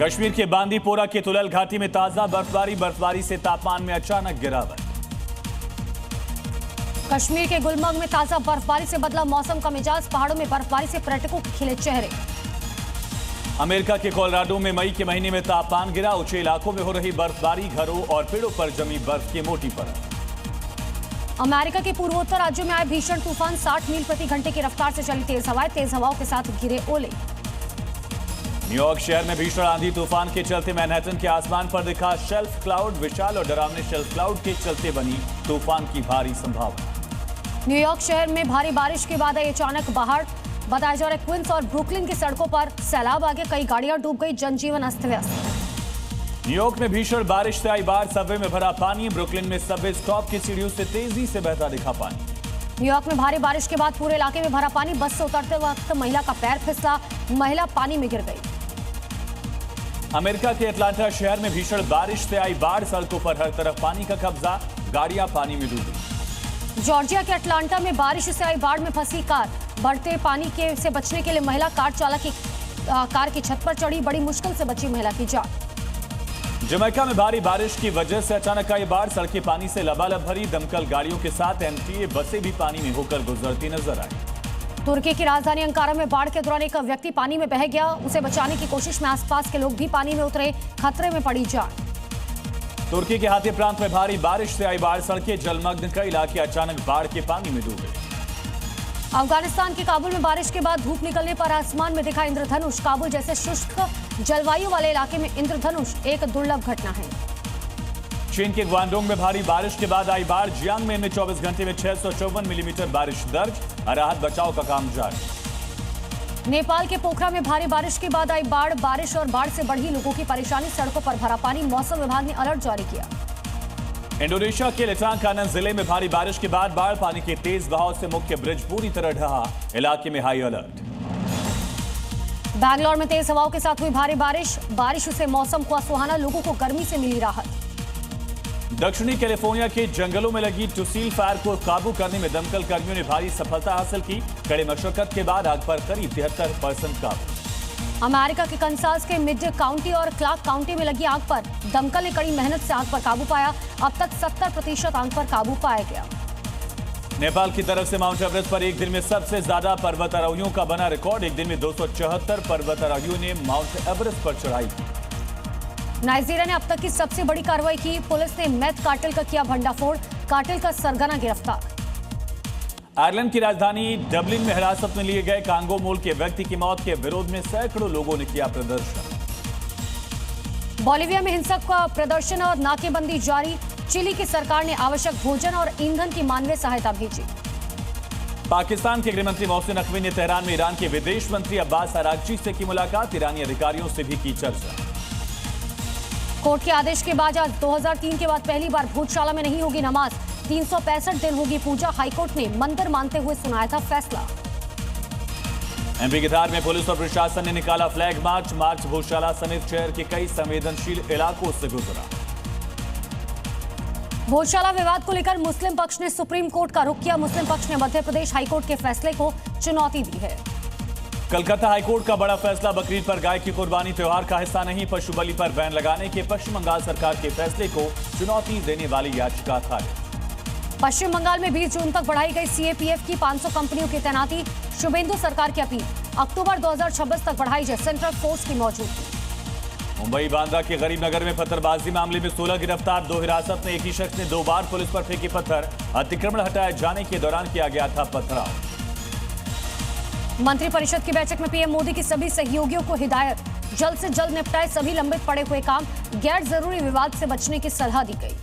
कश्मीर के बांदीपोरा के तुलल घाटी में ताजा बर्फबारी से तापमान में अचानक गिरावट। कश्मीर के गुलमर्ग में ताजा बर्फबारी से बदला मौसम का मिजाज, पहाड़ों में बर्फबारी से पर्यटकों के खिले चेहरे। अमेरिका के कोलोराडो में मई के महीने में तापमान गिरा, ऊंचे इलाकों में हो रही बर्फबारी, घरों और पेड़ों पर जमी बर्फ की मोटी परत। अमेरिका के पूर्वोत्तर राज्यों में आए भीषण तूफान, 60 मील प्रति घंटे की रफ्तार से चली तेज हवाओं के साथ गिरे ओले। न्यूयॉर्क शहर में भीषण आंधी तूफान के चलते मैनहट्टन के आसमान पर दिखा शेल्फ क्लाउड, विशाल और डरावने शेल्फ क्लाउड के चलते बनी तूफान की भारी संभावना। न्यूयॉर्क शहर में भारी बारिश के बाद आई अचानक बाढ़, बताया जा रहा है क्वींस और ब्रुकलिन की सड़कों पर सैलाब आ गया, कई गाड़ियां डूब गई, जनजीवन अस्त व्यस्त। न्यूयॉर्क में भीषण बारिश से आई बाढ़, सबवे में भरा पानी, ब्रुकलिन में सबवे स्टॉप की सीढ़ियों से तेजी से बहता दिखा पानी। न्यूयॉर्क में भारी बारिश के बाद पूरे इलाके में भरा पानी, बस से उतरते वक्त महिला का पैर फिसला, महिला पानी में गिर गई। अमेरिका के अटलांटा शहर में भीषण बारिश से आई बाढ़, सड़कों पर हर तरफ पानी का कब्जा, गाड़ियां पानी में डूबी। जॉर्जिया के अटलांटा में बारिश से आई बाढ़ में फंसी कार, बढ़ते पानी से बचने के लिए महिला कार चालक की कार की छत पर चढ़ी, बड़ी मुश्किल से बची महिला की जान। जमैका में भारी बारिश की वजह से अचानक आई बाढ़, सड़कें पानी से लबालब भरी, दमकल गाड़ियों के साथ एमटीए बसें भी पानी में होकर गुजरती नजर आई। तुर्की की राजधानी अंकारा में बाढ़ के दौरान एक व्यक्ति पानी में बह गया, उसे बचाने की कोशिश में आसपास के लोग भी पानी में उतरे, खतरे में पड़ी जान। तुर्की के हाथी प्रांत में भारी बारिश से आई बाढ़, सड़कें जलमग्न, कई इलाके अचानक बाढ़ के पानी में डूबे। अफगानिस्तान के काबुल में बारिश के बाद धूप निकलने पर आसमान में दिखा इंद्रधनुष, काबुल जैसे शुष्क जलवायु वाले इलाके में इंद्रधनुष एक दुर्लभ घटना है। चीन के ग्वांडोंग में भारी बारिश के बाद आई बाढ़, जियांगमेन में 24 घंटे में 654 मिलीमीटर बारिश दर्ज, राहत बचाव का काम जारी। नेपाल के पोखरा में भारी बारिश के बाद आई बाढ़, बारिश और बाढ़ से बढ़ी लोगों की परेशानी, सड़कों पर भरा पानी, मौसम विभाग ने अलर्ट जारी किया। इंडोनेशिया के लेटांग जिले में भारी बारिश के बाद बाढ़, पानी के तेज बहाव से मुख्य ब्रिज पूरी तरह ढहा, इलाके में हाई अलर्ट। बैंगलोर में तेज हवाओं के साथ हुई भारी बारिश से मौसम हुआ सुहाना, लोगों को गर्मी से मिली राहत। दक्षिणी कैलिफोर्निया के जंगलों में लगी टुसील फायर को काबू करने में दमकल कर्मियों ने भारी सफलता हासिल की, कड़े मशक्कत के बाद आग पर करीब 73% काबू। अमेरिका के कंसास के मिड काउंटी और क्लार्क काउंटी में लगी आग पर दमकल ने कड़ी मेहनत से आग पर काबू पाया, अब तक 70% आग पर काबू पाया गया। नेपाल की तरफ से माउंट एवरेस्ट पर एक दिन में सबसे ज्यादा पर्वतारोहियों का बना रिकॉर्ड, एक दिन में 274 पर्वतारोहियों ने माउंट एवरेस्ट पर चढ़ाई की। नाइजीरिया ने अब तक की सबसे बड़ी कार्रवाई की, पुलिस ने मेथ कार्टेल का किया भंडाफोड़, कार्टेल का सरगना गिरफ्तार। आयरलैंड की राजधानी डबलिन में हिरासत में लिए गए कांगो मूल के व्यक्ति की मौत के विरोध में सैकड़ों लोगों ने किया प्रदर्शन। बोलिविया में हिंसक का प्रदर्शन और नाकेबंदी जारी, चिली की सरकार ने आवश्यक भोजन और ईंधन की मानवीय सहायता भेजी। पाकिस्तान के गृहमंत्री मोहसिन नकवी ने तेहरान में ईरान के विदेश मंत्री अब्बास अरागची से की मुलाकात, ईरानी अधिकारियों से भी की चर्चा। कोर्ट के आदेश के बाद आज 2003 के बाद पहली बार भोजशाला में नहीं होगी नमाज, 365 दिन होगी पूजा, हाईकोर्ट ने मंदिर मानते हुए सुनाया था फैसला। एमपी के धार में पुलिस और प्रशासन ने निकाला फ्लैग मार्च भोजशाला समेत शहर के कई संवेदनशील इलाकों से गुजरा। भोजशाला विवाद को लेकर मुस्लिम पक्ष ने सुप्रीम कोर्ट का रुख किया, मुस्लिम पक्ष ने मध्य प्रदेश हाईकोर्ट के फैसले को चुनौती दी है। कलकत्ता हाईकोर्ट का बड़ा फैसला, बकरीद पर गाय की कुर्बानी त्योहार का हिस्सा नहीं, पशु बलि पर बैन लगाने के पश्चिम बंगाल सरकार के फैसले को चुनौती देने वाली याचिका खारिज। पश्चिम बंगाल में 20 जून तक बढ़ाई गई सीएपीएफ की 500 कंपनियों की तैनाती, शुभेंदु सरकार की अपील, अक्टूबर 2026 तक बढ़ाई जाए सेंट्रल फोर्स की मौजूदगी। मुंबई बांद्रा के गरीबनगर में पत्थरबाजी मामले में 16 गिरफ्तार, 2 हिरासत में, एक ही शख्स ने 2 बार पुलिस पर फेंके पत्थर, अतिक्रमण हटाए जाने के दौरान किया गया था पथराव। मंत्रिपरिषद की बैठक में पीएम मोदी की सभी सहयोगियों को हिदायत, जल्द से जल्द निपटाए सभी लंबित पड़े हुए काम, गैर जरूरी विवाद से बचने की सलाह दी गई।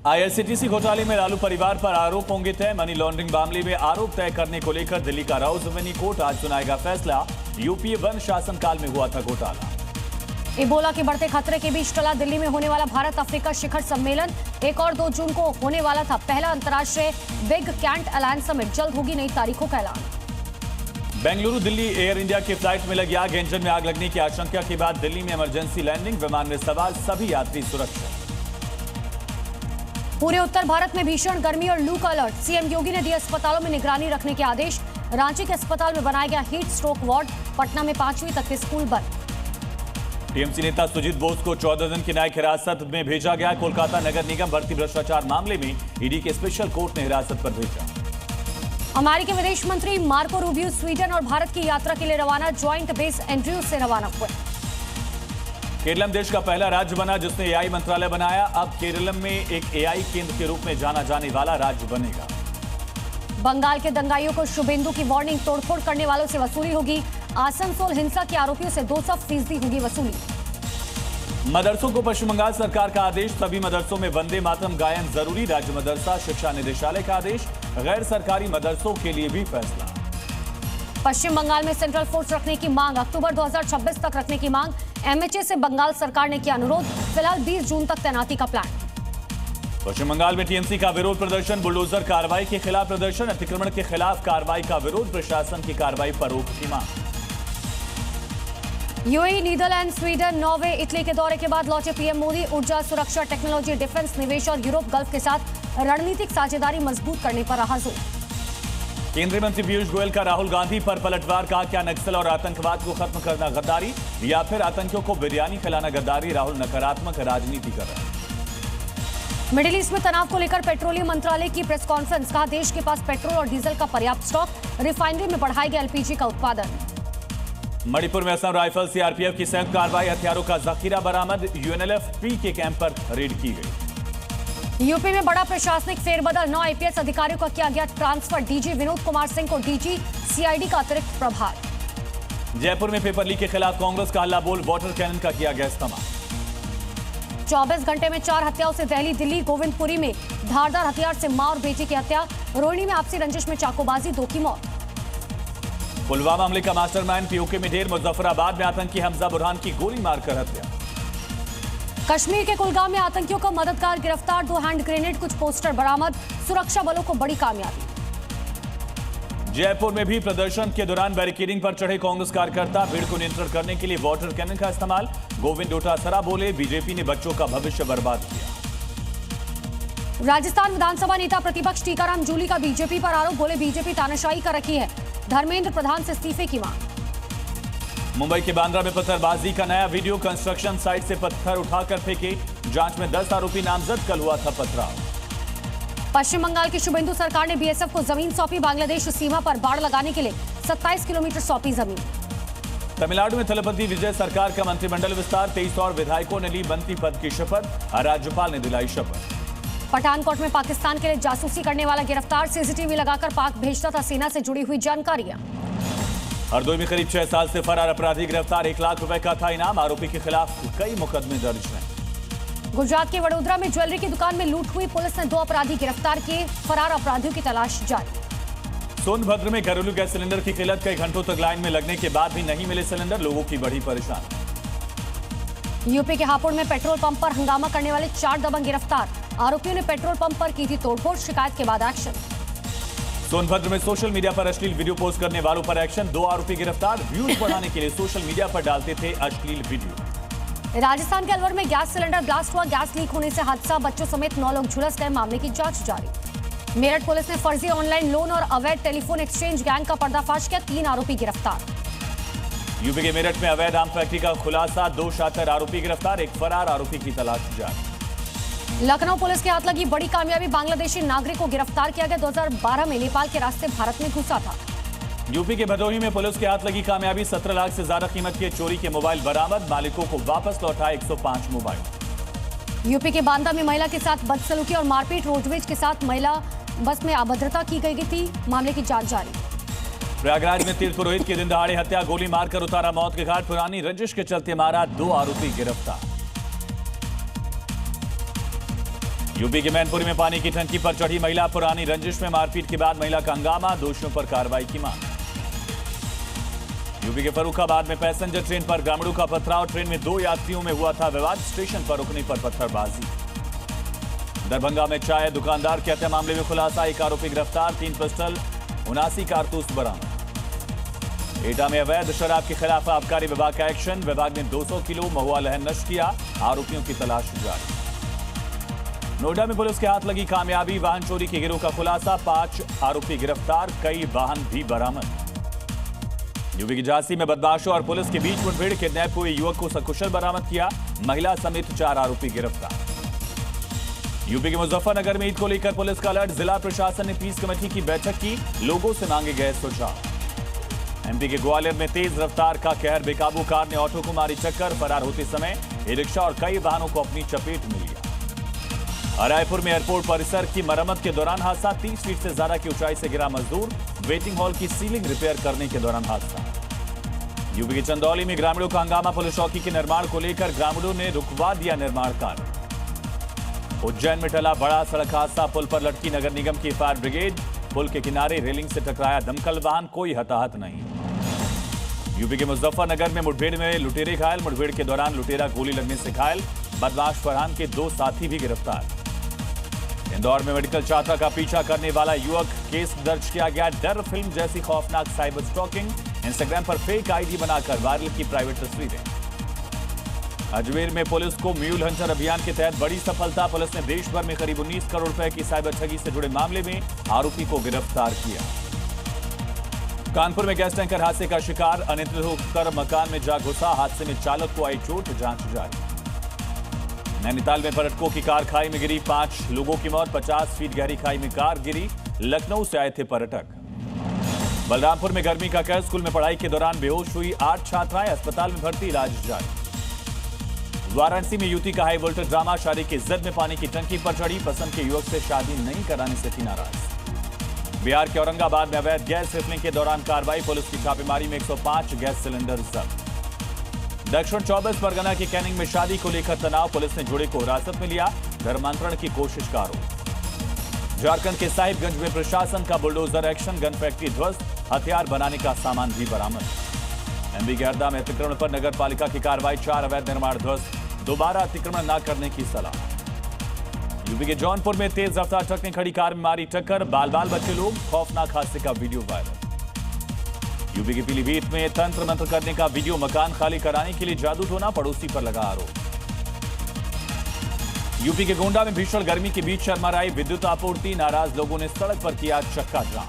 आईआरसीटीसी घोटाले में लालू परिवार पर आरोप होंगे तय, मनी लॉन्ड्रिंग मामले में आरोप तय करने को लेकर दिल्ली का राउस रेवेन्यू कोर्ट आज सुनाएगा फैसला, यूपीए 1 शासनकाल में हुआ था घोटाला। इबोला के बढ़ते खतरे के बीच टला दिल्ली में होने वाला भारत अफ्रीका शिखर सम्मेलन, 1 और 2 जून को होने वाला था पहला अंतर्राष्ट्रीय बिग कैंट अलायंस समिट, जल्द होगी नई तारीखों का ऐलान। बेंगलुरु दिल्ली एयर इंडिया की फ्लाइट में लगी आग, इंजन में आग लगने की आशंका के बाद दिल्ली में इमरजेंसी लैंडिंग, विमान में सवार सभी यात्री सुरक्षित। पूरे उत्तर भारत में भीषण गर्मी और लू का अलर्ट, सीएम योगी ने दिए अस्पतालों में निगरानी रखने के आदेश, रांची के अस्पताल में बनाया गया हीट स्ट्रोक वार्ड, पटना में 5वीं तक के स्कूल बंद। टीएमसी नेता सुजीत बोस को 14 दिन की न्यायिक हिरासत में भेजा गया। कोलकाता नगर निगम भर्ती भ्रष्टाचार मामले में ईडी के स्पेशल कोर्ट ने हिरासत पर भेजा। अमेरिकी विदेश मंत्री मार्को रूबियो स्वीडन और भारत की यात्रा के लिए रवाना, ज्वाइंट बेस एंड्रयूज से रवाना हुए। केरलम देश का पहला राज्य बना जिसने एआई मंत्रालय बनाया। अब केरलम में एक एआई केंद्र के रूप में जाना जाने वाला राज्य बनेगा। बंगाल के दंगाइयों को शुभेंदु की वार्निंग, तोड़फोड़ करने वालों से वसूली होगी। आसनसोल हिंसा के आरोपियों से 200% होगी वसूली। मदरसों को पश्चिम बंगाल सरकार का आदेश, सभी मदरसों में वंदे मातरम गायन जरूरी। राज्य मदरसा शिक्षा निदेशालय का आदेश, गैर सरकारी मदरसों के लिए भी फैसला। पश्चिम बंगाल में सेंट्रल फोर्स रखने की मांग, अक्टूबर 2026 तक रखने की मांग। एमएचए से बंगाल सरकार ने किया अनुरोध, फिलहाल 20 जून तक तैनाती का प्लान। पश्चिम बंगाल में टीएमसी का विरोध प्रदर्शन, बुलडोजर कार्रवाई के खिलाफ प्रदर्शन, अतिक्रमण के खिलाफ कार्रवाई का विरोध, प्रशासन की कार्रवाई पर रोक की मांग। UAE, Netherlands, Sweden, Norway, Italy के दौरे के बाद लौटे पीएम मोदी। ऊर्जा, सुरक्षा, टेक्नोलॉजी, डिफेंस, निवेश और यूरोप गल्फ के साथ रणनीतिक साझेदारी मजबूत करने पर रहा जोर। केंद्रीय मंत्री पीयूष गोयल का राहुल गांधी पर पलटवार, कहा क्या नक्सल और आतंकवाद को खत्म करना गद्दारी या फिर आतंकियों को बिरयानी खिलाना गद्दारी। राहुल नकारात्मक राजनीति कर रहे हैं। मिडिल ईस्ट में तनाव को लेकर पेट्रोलियम मंत्रालय की प्रेस कॉन्फ्रेंस, कहा देश के पास पेट्रोल और डीजल का पर्याप्त स्टॉक, रिफाइनरी में बढ़ाएगा एलपीजी का उत्पादन। मणिपुर में असम राइफल सीआरपीएफ की संयुक्त कार्रवाई, हथियारों का जखीरा बरामद। यूएनएलएफ के कैंप पर रेड की गई। यूपी में बड़ा प्रशासनिक फेरबदल, 9 आईपीएस अधिकारियों का किया गया ट्रांसफर। डीजी विनोद कुमार सिंह को डीजी सीआईडी का अतिरिक्त प्रभार। जयपुर में पेपर लीक के खिलाफ कांग्रेस का हल्ला बोल, वाटर कैनन का किया गया इस्तेमाल। 24 घंटे में 4 हत्याओं से दहली दिल्ली। गोविंदपुरी में धारदार हथियार से मां और बेटी की हत्या। रोहिणी में आपसी रंजिश में चाकूबाजी, 2 की मौत। पुलवामा हमले का मास्टरमाइंड पीओके में ढेर, मुजफ्फराबाद में आतंकी हमजा बुरहान की गोली मारकर हत्या। कश्मीर के कुलगाम में आतंकियों का मददगार गिरफ्तार, 2 हैंड ग्रेनेड, कुछ पोस्टर बरामद। सुरक्षा बलों को बड़ी कामयाबी। जयपुर में भी प्रदर्शन के दौरान बैरिकेडिंग पर चढ़े कांग्रेस कार्यकर्ता, भीड़ को नियंत्रण करने के लिए वाटर कैनन का इस्तेमाल। गोविंद डोटासरा बोले, बीजेपी ने बच्चों का भविष्य बर्बाद किया। राजस्थान विधानसभा नेता प्रतिपक्ष टीकाराम जूली का बीजेपी पर आरोप, बोले बीजेपी तानाशाही कर रखी है। धर्मेंद्र प्रधान से इस्तीफे की मांग। मुंबई के बांद्रा में पत्थरबाजी का नया वीडियो, कंस्ट्रक्शन साइट से पत्थर उठाकर फेंके, जांच में 10 आरोपी नामजद, कल हुआ था पथराव। पश्चिम बंगाल की शुभेंदु सरकार ने बीएसएफ को जमीन सौंपी, बांग्लादेश सीमा पर बाड़ लगाने के लिए 27 किलोमीटर सौंपी जमीन। तमिलनाडु में थलपति विजय सरकार का मंत्रिमंडल विस्तार, 23 और विधायकों ने ली मंत्री पद की शपथ, राज्यपाल ने दिलाई शपथ। पठानकोट में पाकिस्तान के लिए जासूसी करने वाला गिरफ्तार, सीसीटीवी लगाकर पाक भेजता था, सेना से जुड़ी हुई जानकारियां। हरदोई में करीब 6 साल से फरार अपराधी गिरफ्तार, 1 लाख रुपए का था इनाम, आरोपी के खिलाफ कई मुकदमे दर्ज हैं। गुजरात के वडोदरा में ज्वेलरी की दुकान में लूट हुई, पुलिस ने 2 अपराधी गिरफ्तार किए, फरार अपराधियों की तलाश जारी। सोनभद्र में घरेलू गैस सिलेंडर की किल्लत, कई घंटों तक लाइन में लगने के बाद भी नहीं मिले सिलेंडर, लोगों की बड़ी परेशानी। यूपी के हापुड़ में पेट्रोल पंप पर हंगामा करने वाले 4 दबंग गिरफ्तार, आरोपियों ने पेट्रोल पंप पर की थी तोड़फोड़, शिकायत के बाद एक्शन। सोनभद्र में सोशल मीडिया पर अश्लील वीडियो पोस्ट करने वालों पर एक्शन, 2 आरोपी गिरफ्तार, व्यूज बढ़ाने के लिए सोशल मीडिया पर डालते थे अश्लील वीडियो। राजस्थान के अलवर में गैस सिलेंडर ब्लास्ट हुआ, गैस लीक होने से हादसा, बच्चों समेत 9 लोग झुलस गए, मामले की जांच जारी। मेरठ पुलिस ने फर्जी ऑनलाइन लोन और अवैध टेलीफोन एक्सचेंज गैंग का पर्दाफाश किया, 3 आरोपी गिरफ्तार। यूपी के मेरठ में अवैध आम फैक्ट्री का खुलासा, 2 शातिर आरोपी गिरफ्तार, 1 फरार आरोपी की तलाश जारी। लखनऊ पुलिस के हाथ लगी बड़ी कामयाबी, बांग्लादेशी नागरिक को गिरफ्तार किया गया, 2012 में नेपाल के रास्ते भारत में घुसा था। यूपी के भदोही में पुलिस के हाथ लगी कामयाबी, 17 लाख से ज्यादा कीमत के चोरी के मोबाइल बरामद, मालिकों को वापस लौटाए 105 मोबाइल। यूपी के बांदा में महिला के साथ बदसलूकी और मारपीट, रोडवेज के साथ महिला बस में अभद्रता की गई थी, मामले की जांच जारी। प्रयागराज में तीर्थ पुरोहित की दिन दहाड़े हत्या, गोली मारकर उतारा मौत के घाट, पुरानी रंजिश के चलते मारा, 2 आरोपी गिरफ्तार। यूपी के मैनपुरी में पानी की टंकी पर चढ़ी महिला, पुरानी रंजिश में मारपीट के बाद महिला का हंगामा, दोषियों पर कार्रवाई की मांग। यूपी के फर्रुखाबाद में पैसेंजर ट्रेन पर ग्रामीणों का पथराव, ट्रेन में 2 यात्रियों में हुआ था विवाद, स्टेशन पर रुकने पर पत्थरबाजी। दरभंगा में चाय दुकानदार की हत्या मामले में खुलासा, 1 आरोपी गिरफ्तार, 3 पिस्टल 79 कारतूस बरामद। एटा में अवैध शराब के खिलाफ आबकारी विभाग का एक्शन, विभाग ने 200 किलो महुआ लहन नष्ट किया, आरोपियों की तलाश जारी। नोएडा में पुलिस के हाथ लगी कामयाबी, वाहन चोरी के गिरोह का खुलासा, 5 आरोपी गिरफ्तार, कई वाहन भी बरामद। यूपी की झांसी में बदमाशों और पुलिस के बीच मुठभेड़, किडनैप हुए युवक को सकुशल बरामद किया, महिला समेत 4 आरोपी गिरफ्तार। यूपी के मुजफ्फरनगर में ईद को लेकर पुलिस का अलर्ट, जिला प्रशासन ने पीस कमेटी की बैठक की, लोगों से मांगे गए सुझाव। एमपी के ग्वालियर में तेज रफ्तार का कहर, बेकाबू कार ने ऑटो को मारी टक्कर, फरार होते समय ई रिक्शा और कई वाहनों को अपनी चपेट में लिया। रायपुर में एयरपोर्ट परिसर की मरम्मत के दौरान हादसा, 30 फीट से ज्यादा की ऊंचाई से गिरा मजदूर, वेटिंग हॉल की सीलिंग रिपेयर करने के दौरान हादसा। यूपी के चंदौली में ग्रामीणों का हंगामा, पुलिस चौकी के निर्माण को लेकर ग्रामीणों ने रुकवा दिया निर्माण कार्य। उज्जैन में टला बड़ा सड़क हादसा, पुल पर लटकी नगर निगम की फायर ब्रिगेड, पुल के किनारे रेलिंग से टकराया दमकल वाहन, कोई हताहत नहीं। यूपी के मुजफ्फरनगर में मुठभेड़ में लुटेरे घायल, मुठभेड़ के दौरान लुटेरा गोली लगने से घायल, बदमाश फरहान के 2 साथी भी गिरफ्तार। इंदौर में मेडिकल छात्रा का पीछा करने वाला युवक, केस दर्ज किया गया, डर फिल्म जैसी खौफनाक साइबर स्टॉकिंग, इंस्टाग्राम पर फेक आईडी बनाकर वायरल की प्राइवेट तस्वीरें। अजमेर में पुलिस को म्यूल हंटर अभियान के तहत बड़ी सफलता, पुलिस ने देश भर में करीब 19 करोड़ रुपए की साइबर ठगी से जुड़े मामले में आरोपी को गिरफ्तार किया। कानपुर में गैस टैंकर हादसे का शिकार, अनियंत्रित होकर मकान में जा घुसा, हादसे में चालक को आई चोट, जांच जारी। नैनीताल में पर्यटकों की कार खाई में गिरी, 5 लोगों की मौत, 50 फीट गहरी खाई में कार गिरी, लखनऊ से आए थे पर्यटक। बलरामपुर में गर्मी का कहर, स्कूल में पढ़ाई के दौरान बेहोश हुई 8 छात्राएं, अस्पताल में भर्ती, इलाज जारी। वाराणसी में युवती का हाई वोल्टेज ड्रामा, शादी की जिद में पानी की टंकी पर चढ़ी, पसंद के युवक से शादी नहीं कराने से थी नाराज। बिहार के औरंगाबाद में अवैध गैस रिफिलिंग के दौरान कार्रवाई, पुलिस की छापेमारी में 105 गैस सिलेंडर जब्त। दक्षिण 24 परगना की कैनिंग में शादी को लेकर तनाव, पुलिस ने जोड़े को हिरासत में लिया, धर्मांतरण की कोशिश का आरोप। झारखंड के साहिबगंज में प्रशासन का बुलडोजर एक्शन, गन फैक्ट्री ध्वस्त, हथियार बनाने का सामान भी बरामद। एमपी के हरदा में अतिक्रमण पर नगर पालिका की कार्रवाई, 4 अवैध निर्माण ध्वस्त, दोबारा अतिक्रमण न करने की सलाह। यूपी के जौनपुर में तेज रफ्तार ट्रक ने खड़ी कार में मारी टक्कर, बाल बाल बच्चे लोग, खौफनाक हादसे का वीडियो वायरल। यूपी के पीलीभीत में तंत्र मंत्र करने का वीडियो, मकान खाली कराने के लिए जादू टोना, पड़ोसी पर लगा आरोप। यूपी के गोंडा में भीषण गर्मी के बीच चरमराई विद्युत आपूर्ति, नाराज लोगों ने सड़क पर किया चक्का जाम।